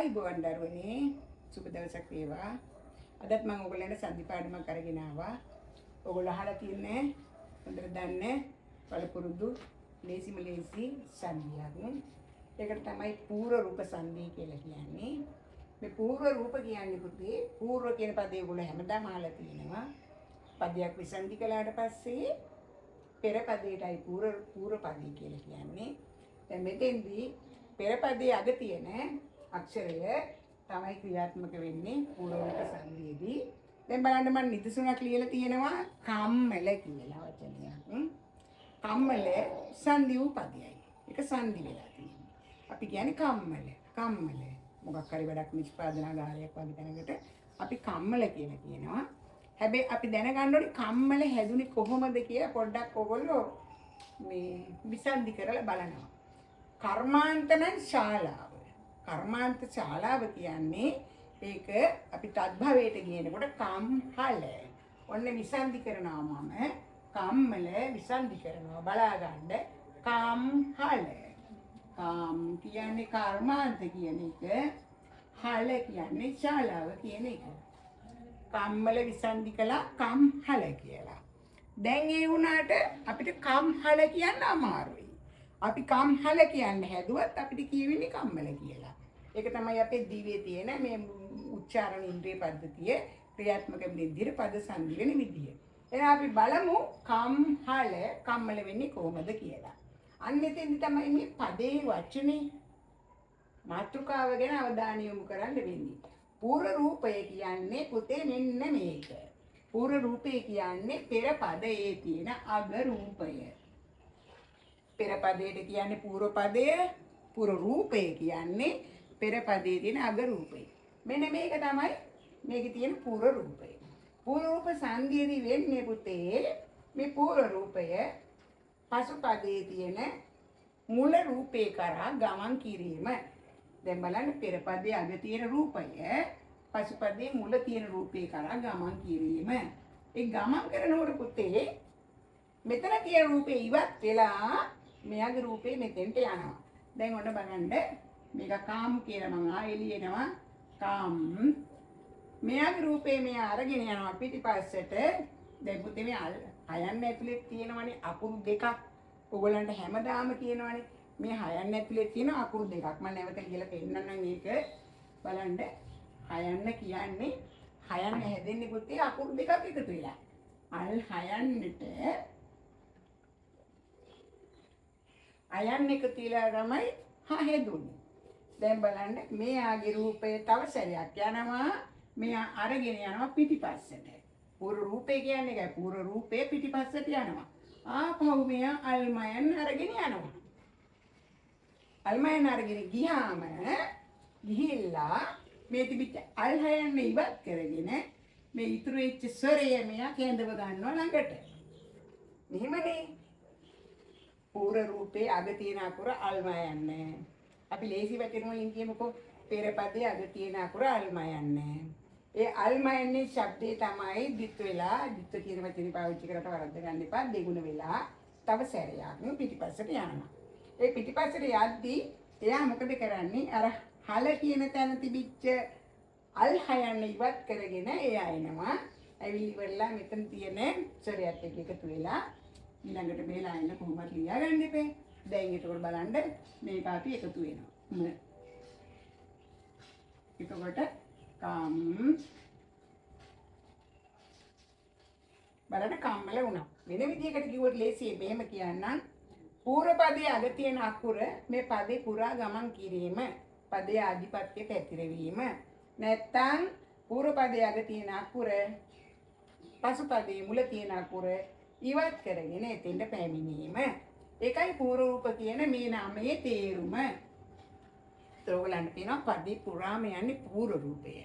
ආයිබෝවන් දරුවනේ සුබ දවසක් වේවා. අදත් මම ඔයගොල්ලන්ට සන්ධි පාඩමක් අරගෙන ආවා. ඔයගොල්ලෝ අහලා තියන්නේ හොඳට දන්නේ පළපුරුදු ලේසිම ලේසි සංධියක්. ඒකට තමයි පූර්ව රූප සංධිය කියලා කියන්නේ. මේ පූර්ව රූප කියන්නේ පුතේ පූර්ව කියන පදේ ඔයගොල්ලෝ හැමදාම අහලා තියෙනවා. පදයක් විසන්ධි කළාට පස්සේ පෙර පදයටයි පූර්ව පදේ කියලා කියන්නේ. දැන් මෙතෙන්දී පෙර පදයේ අග තියෙන අක්ෂරය තමයි ක්‍රියාත්මක වෙන්නේ පූර්ව රූප සංධියේදී. දැන් බලන්න මම නිදසුනක් ලියලා තියෙනවා කම්මල කියලා වචනයක්. කම්මල සංධි වූ පදයයි. ඒක සංධි වෙලා තියෙන්නේ. අපි කියන්නේ කම්මල. කම්මල. මොකක් හරි වැඩක් නිෂ්පාදනාගාරයක් වගේ තැනකට අපි කම්මල කියලා කියනවා. හැබැයි අපි දැනගන්න ඕනේ කම්මල හැදුනේ කොහොමද කියලා පොඩ්ඩක් ඔයගොල්ලෝ මේ විසන්ධි කරලා බලනවා. කර්මාන්තන ශාලාව. කර්මාන්ත ශාලාව කියන්නේ ඒක අපි තත්භවයට කියනකොට කම්හල. ඔන්න විසන්ධි කරනවා මම. කම්මල විසන්ධි කරනවා බලා ගන්න. කම්හල. කම් කියන්නේ කර්මාන්ත කියන එක. හල කියන්නේ ශාලාව කියන එක. කම්මල විසන්ධි කළා කම්හල කියලා. දැන් ඒ වුණාට අපිට කම්හල කියන්න අමාරුයි. අපි කම්හල කියන්නේ හැදුවත් අපිට කියවෙන්නේ කම්මල කියලා. ඒක තමයි අපේ දිවේ තියෙන මේ උච්චාරණ ඉන්ද්‍රිය පද්ධතිය ක්‍රියාත්මක වෙන විදිහට පද සංධි වෙන විදිය. එහෙනම් අපි බලමු කම්හල කම්මල වෙන්නේ කොහොමද කියලා. අන්න එතෙන්දි තමයි මේ පදේ වචනේ මාතෘකාව ගැන අවධානය යොමු කරන්න වෙන්නේ. පූර්ව රූපය කියන්නේ පුතේ මෙන්න මේක. පූර්ව රූපය කියන්නේ පෙර පදයේ තියෙන අග රූපය. පෙර පදයට කියන්නේ පූර්ව පදය, පූර්ව රූපය කියන්නේ පෙර පදයේ තියෙන අග රූපය. මෙන්න මේක තමයි මේකේ තියෙන පූර්ව රූපය. පූර්ව රූප සංධියේදී වෙන්නේ පුතේ මේ පූර්ව රූපය පසු පදයේ තියෙන මුල රූපේ කරා ගමන් කිරීම. දැන් බලන්න පෙර පදයේ අග තියෙන රූපය පසු පදයේ මුල තියෙන රූපේ කරා ගමන් කිරීම. ඒ ගමන් කරනකොට පුතේ මෙතන තියෙන රූපේ ඉවත් වෙලා මෙයාගේ රූපේ මෙතෙන්ට යනවා. දැන් ඔන්න බලන්න මේක කාම් කියලා මම ආයෙලියනවා කාම්. මෙයාගේ රූපේ මෙයා අරගෙන යනවා පිටිපස්සට. දැන් පුතේ මේ හයන්න ඇතුලේ තියෙනවනේ අකුරු දෙකක්. ඔයගොල්ලන්ට හැමදාම කියනවනේ මේ හයන්න ඇතුලේ තියෙන අකුරු දෙකක්. මම නැවත කියලා පෙන්නන්නම් ඒක. බලන්න හයන්න කියන්නේ හයන්න හැදෙන්නේ පුතේ අකුරු දෙකක් එකතු වෙලා. අල් හයන්නට අයන්න එකතු වෙලා තමයි හැදුනේ. දැන් බලන්න මෙයාගේ රූපය තව සැරයක් යනවා. මෙයා අරගෙන යනවා පිටිපස්සට. පූර්ව රූපේ කියන්නේ ඒකයි. පූර්ව රූපේ පිටිපස්සට යනවා. ආපහු මෙයා අල්මයන් අරගෙන යනවා. අල්මයන් අරගෙන ගියාම ගිහිල්ලා මේ තිබිච්ච අල්හයන් ඉවත් කරගෙන මේ ඉතුරු වෙච්ච ස්වරය මෙයා කැඳව ගන්නවා ළඟට. මෙහෙමනේ. පූර්ව රූපේ අග තියෙන අකුර අල්මයන්. අපි ලේසි වචන වලින් කියමුකෝ පෙර පදයේ අග තියෙන අකුර අල්මයන්. ඒ අල්මයන්නේ શબ્දේ තමයි දිත් වෙලා දිත් කියන වචනේ පාවිච්චි කරලා වරද්ද ගන්න එපා. දෙගුණ වෙලා තව සැරයක් පිටිපස්සට යනවා. ඒ පිටිපස්සට යද්දී එයා මොකද කරන්නේ? අර හල කියන තැන තිබිච්ච අල්හයන් ඉවත් කරගෙන එයා එනවා. ඇවිලි වෙලා මෙතන තියෙන ස්වරයත් එක්ක එකතු වෙලා ඊළඟට මේ ලයින් එක කොහොමද ලියාගන්න ඉපේ. දැන් ඒකවල බලන්න මේක අපි එකතු වෙනවා. එතකොට කම් බලන්න කම්මල වුණා. වෙන විදිහකට කිව්වොත් ලේසියි මෙහෙම කියන්නම්. පූර්ව පදයේ අග තියෙන අකුර මේ පදේ පුරා ගමන් කිරීම. පදයේ ආධිපත්‍ය පැතිරවීම. නැත්තම් පූර්ව පදයේ අග තියෙන අකුර පසු පදයේ මුල තියෙන අකුර ඉවත් කරගෙන එතෙන්ට පැමිණීම. ඒකයි පූර්ව රූප කියන මේ නාමයේ තේරුම. ඒගොල්ලන්ට කියනවා පදේ පුරාම යන්නේ පූර්ව රූපය.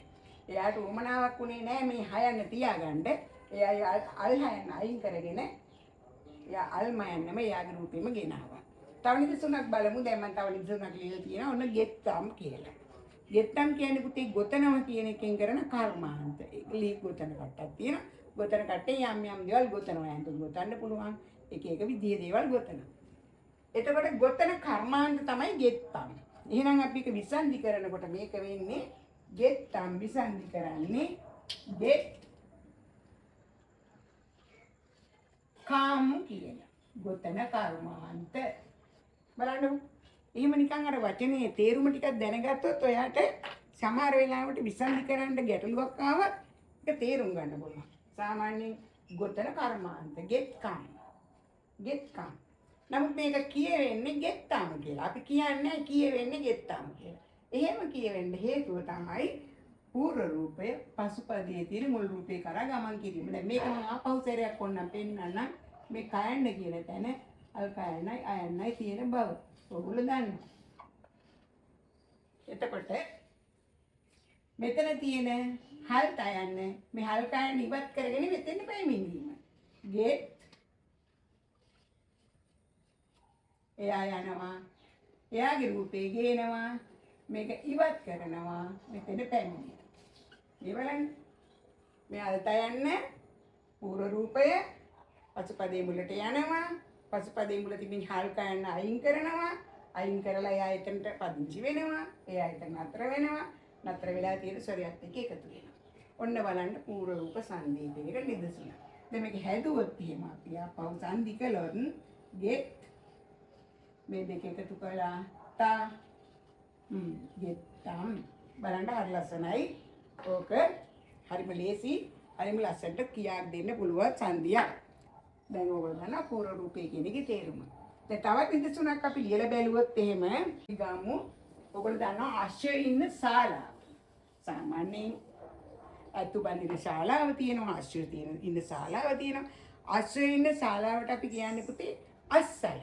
එයාට උමනාවක් උනේ නැහැ මේ හයන්න තියාගන්න. එයා අල් හයන්න අයින් කරගෙන එයා අල්මයන්නම එයාගේ රූපෙම ගෙනාවා. තව නිදසුනක් බලමු. දැන් මම තව නිදසුනක් ලියලා තියෙනවා. ඔන්න ගෙත්තම් කියලා. ගෙත්තම් කියන්නේ පුතේ ගොතනවා කියන එකෙන් කරන කර්මාන්ත. ඒක ලී ගොතන කට්ටක් තියෙනවා. ගොතන කට්ටේ යම් යම් දේවල් ගොතනවා. යන්තු ගොතන්න පුළුවන්. එක එක විදිහේ දේවල් ගොතනවා. එතකොට ගොතන කර්මාන්ත තමයි ගෙත්තම්. එහෙනම් අපි එක විසන්ධි කරනකොට මේක වෙන්නේ ගෙත්තම් විසන්ධි කරන්නේ ගෙත් කාම් කියලා. ගොතන කර්මාන්ත. බලන්න. එහෙම නිකන් අර වචනේ තේරුම ටිකක් දැනගත්තොත් ඔයාට සමහර වෙලාවට විසන්ධි කරන්න ගැටලුවක් ආවත් ඒක තේරුම් ගන්න පුළුවන්. සාමාන්‍යයෙන් ගොතන කර්මාන්ත ගෙත් කාම්. ගෙත් කාම්. නමුත් මේක කියවෙන්නේ ගෙත්තාම කියලා. අපි කියන්නේ කියවෙන්නේ ගෙත්තාම කියලා. එහෙම කියවෙන්න හේතුව තමයි පූර්ව රූපය පසුපදයේ තියෙන මුල් රූපේ කරා ගමන් කිරීම. දැන් මේක මම ආපහු සැරයක් කොන්නම් පෙන්නන්නම්. මේ කයන්න කියන තැන අල් කයන්නයි අයන්නයි තියෙන බව. ඔයගොල්ලෝ දන්නවා. එතකොට මෙතන තියෙන හල් තයන්න මේ හල් කයන්න ඉවත් කරගෙන මෙතෙන් පැමිණීම. ගෙත් එයා යනවා. එයාගේ රූපේ ගේනවා. මේක ඉවත් කරනවා. මෙතන පැමිණෙනවා. මේ බලන්න. මේ අල්ත යන්න පූර්ව රූපය පසුපදයේ මුලට යනවා. පසුපදයේ මුල තිබෙන හල් කයන්න අයින් කරනවා. අයින් කරලා එයා එතනට පදිංචි වෙනවා. එයා එතන නතර වෙනවා. නතර වෙලා තියෙන ස්වරයත් එක්ක එකතු වෙනවා. ඔන්න බලන්න පූර්ව රූප සංදීපයක නිදසුන. දැන් මේක හැදුවොත් එහෙම අපි ආපහු සංදි කළොත් ගෙත් මේ දෙක එකතු කළා තා ගෙත්තම් බලන්න හරි ලස්සනයි. ඕක හරිම ලේසි. හරිම ලස්සනට කියා දෙන්න පුළුවන් සංදියක්. දැන් ඕගොල්ලෝ දන්නා පූර්ව රූපේ කියන එකේ තේරුම. දැන් තවත් නිදසුනක් අපි ලියලා බැලුවොත් එහෙම ගාමු. ඔයගොල්ලෝ දන්නවා අශ්වය ඉන්න ශාලාව. සාමාන්‍යයෙන් අතු බඳින ශාලාව තියෙනවා. අශ්වය තියෙන ඉන්න ශාලාව තියෙනවා. අශ්වය ඉන්න ශාලාවට අපි කියන්නේ පුතේ අස්සල.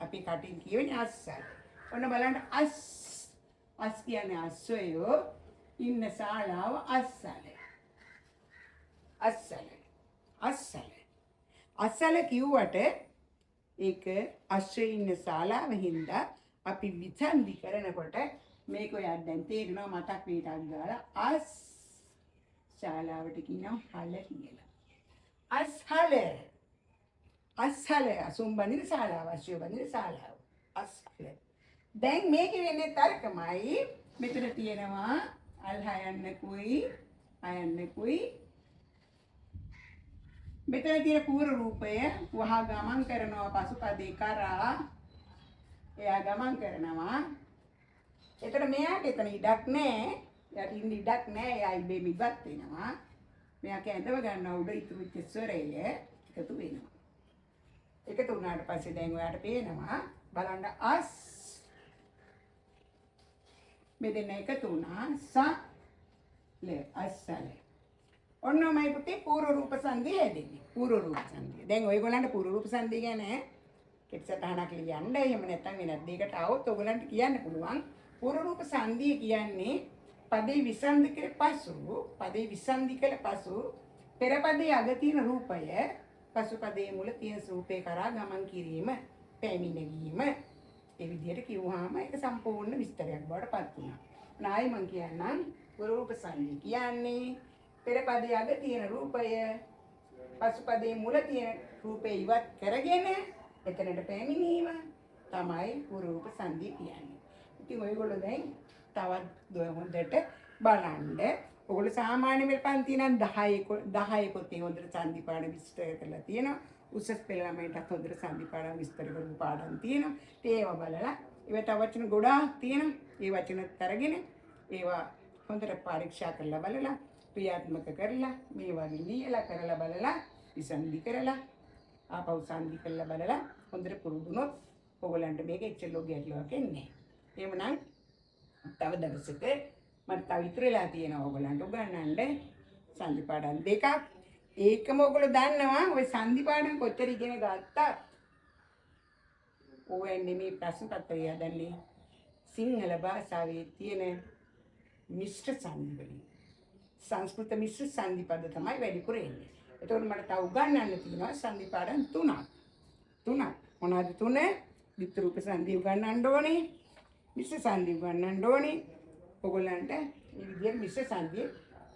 අපි කටින් කියවනේ අස්සල. ඔන්න බලන්න අස් කියන්නේ අශ්වයෝ ඉන්න ශාලාව අස්සල. අස්සල කිව්වට ඒක අශ්වය ඉන්න ශාලාව හින්දා අපි විසන්ධි කරනකොට මේක ඔයාලා දැන් තේරෙනවා මතක් වේටක් ගාලා අස් ශාලාවට කියනවා හල කියලා. අස්හල අසුම් බඳින ශාලාව අශ්වය බඳින ශාලාව අස්හල. දැන් මේකේ වෙන්නේ තර්කමයි. මෙතන තියෙනවා අල් හයන්නකුයි අයන්නකුයි. මෙතන තියෙන පූර්ව රූපය වහා ගමන් කරනවා පසුපදේ කරා. එයා ගමන් කරනවා. එතන මෙයාට එතන ඉඩක් නැහැ. එයාට ඉන්න ඉඩක් නැහැ. එයා ඉබේම ඉවත් වෙනවා. මෙයා කැඳව ගන්නවා උඩ ඉතුරු වෙච්ච ස්වරය එකතු වෙනවා. එකතු වුණාට පස්සේ දැන් ඔයාට පේනවා බලන්න අස් මෙතන එකතු වුණා අස්සල. ඔන්නමයි පුතේ පූර්ව රූප සංධිය හැදෙන්නේ. පූර්ව රූප සංධිය. දැන් ඔයගොල්ලන්ට පූර්ව රූප සංධිය ගැන කෙටසටහනක් ලියන්න. එහෙම නැත්නම් වෙනත් දෙයකට આવොත් ඔයගොල්ලන්ට කියන්න පුළුවන්. පූර්ව රූප සංධිය කියන්නේ පදේ විසන්ධි කළ පසු පෙර පදේ අග තියෙන රූපය පසුපදයේ මුල තියෙන රූපේ කරා ගමන් කිරීම පැමිණීම. ඒ විදිහට කිව්වහම ඒක සම්පූර්ණ විස්තරයක් බවට පත් වෙනවා. නායි මං කියන්නම් පූර්ව රූප සංධිය කියන්නේ පෙර පදයේ අග තියෙන රූපය පසුපදයේ මුල තියෙන රූපේ ඉවත් කරගෙන එතනට පැමිණීම තමයි පූර්ව රූප සංධිය කියන්නේ. ඉතින් ඔයගොල්ලෝ දැන් තවත් හොඳට බලන්න. ඔයගොල්ලෝ සාමාන්‍ය මෙල් පන්ති නම් 10 පොතේ හොඳට සංධි පාඩම් විස්තර කරලා තියෙනවා. උසස් පෙළ ළමයින්ට හොඳට සංධි පාඩම් විස්තර කරපු පාඩම් තියෙනවා. ඒවා බලලා ඒවට වචන ගොඩාක් තියෙනවා. ඒ වචනත් අරගෙන ඒවා හොඳට පරීක්ෂා කරලා බලලා ක්‍රියාත්මක කරලා මේ වගේ ලියලා කරලා බලලා විසන්ධි කරලා ආපහු සංධි කරලා බලලා හොඳට පුරුදුනොත් ඔයගලන්ට මේක එච්චර ගැටලුවක් එන්නේ නැහැ. එහෙමනම් තව දවසක මට තව ඉතුරුලා තියෙනවා ඔයගලන්ට උගන්වන්න සංධි පාඩම් දෙකක්. ඒකම ඔයගොල්ලෝ දන්නවා ওই සංධි පාඩම් කොච්චර ඉගෙන ගත්තත් ඔයන්නේ මේ ප්‍රශ්න පත්‍රය හදන්නේ සිංහල භාෂාවේ තියෙන මිශ්‍ර සංධි වලින්. සංස්කෘත මිශ්‍ර සංධි පද තමයි වැඩිපුර එන්නේ. එතකොට මට තව උගන්වන්න තියෙනවා සංධි පාඩම් තුනක්. මොනවද තුන? විතර රූප සංධි උගන්වන්න ඕනේ. මිශ්‍ර සංධි උගන්වන්න ඕනේ. ඔයගොල්ලන්ට මේ විදිහට මිශ්‍ර සංධිය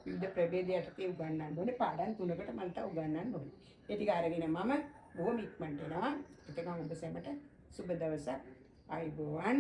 විවිධ ප්‍රභේදයට තේ උගන්වන්න ඕනේ. පාඩම් තුනකට මම තව උගන්වන්න ඕනේ. ඒ ටික අරගෙන මම බොහොම ඉක්මනට එනවා. එතකන් ඔබ සැමට සුබ දවසක්. ආයුබෝවන්.